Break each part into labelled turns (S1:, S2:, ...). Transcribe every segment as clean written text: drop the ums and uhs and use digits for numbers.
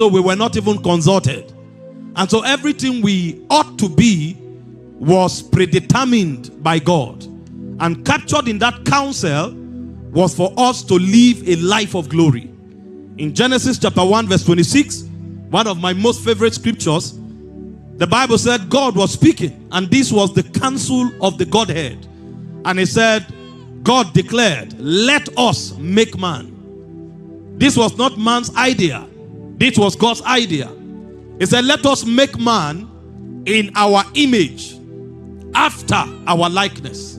S1: So we were not even consulted. And so everything we ought to be was predetermined by God. And captured in that counsel was for us to live a life of glory. In Genesis chapter 1 verse 26, one of my most favorite scriptures, the Bible said God was speaking, and this was the counsel of the Godhead. And he said, God declared, let us make man. This was not man's idea. This was God's idea. He said, let us make man in our image, after our likeness.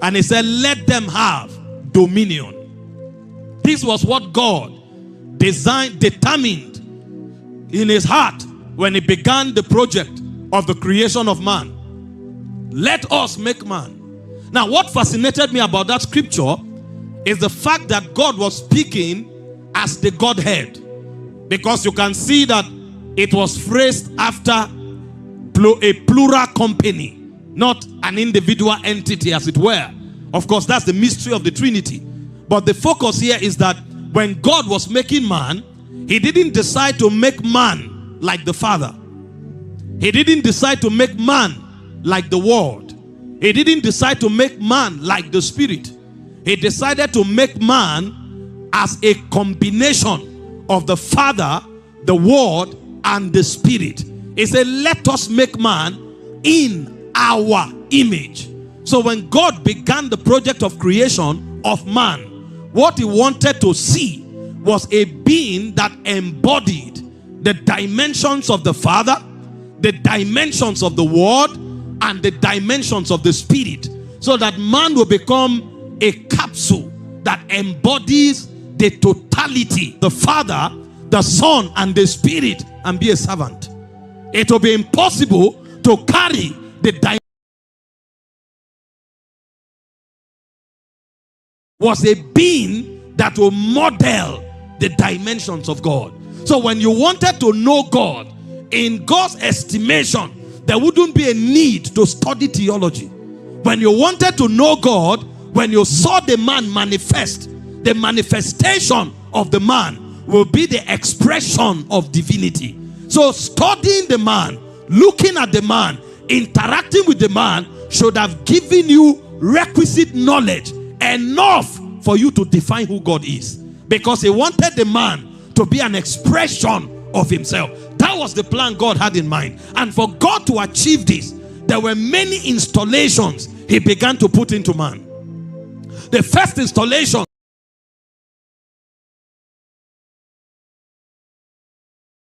S1: And he said, let them have dominion. This was what God determined in his heart when he began the project of the creation of man. Let us make man. Now, what fascinated me about that scripture is the fact that God was speaking as the Godhead. Because you can see that it was phrased after a plural company, not an individual entity, as it were. Of course, that's the mystery of the Trinity. But the focus here is that when God was making man, he didn't decide to make man like the Father. He didn't decide to make man like the Word. He didn't decide to make man like the Spirit. He decided to make man as a combination of the Father, the Word, and the Spirit. He said, let us make man in our image. So when God began the project of creation of man, what he wanted to see was a being that embodied the dimensions of the Father, the dimensions of the Word, and the dimensions of the Spirit, so that man will become a capsule that embodies the totality, the Father, the Son, and the Spirit, and be a servant. It will be impossible to carry the dimensions. Was a being that will model the dimensions of God. So when you wanted to know God, in God's estimation, there wouldn't be a need to study theology. When you wanted to know God, when you saw the man manifest, the manifestation of the man will be the expression of divinity. So studying the man, looking at the man, interacting with the man should have given you requisite knowledge, enough for you to define who God is. Because he wanted the man to be an expression of himself. That was the plan God had in mind. And for God to achieve this, there were many installations he began to put into man. The first installation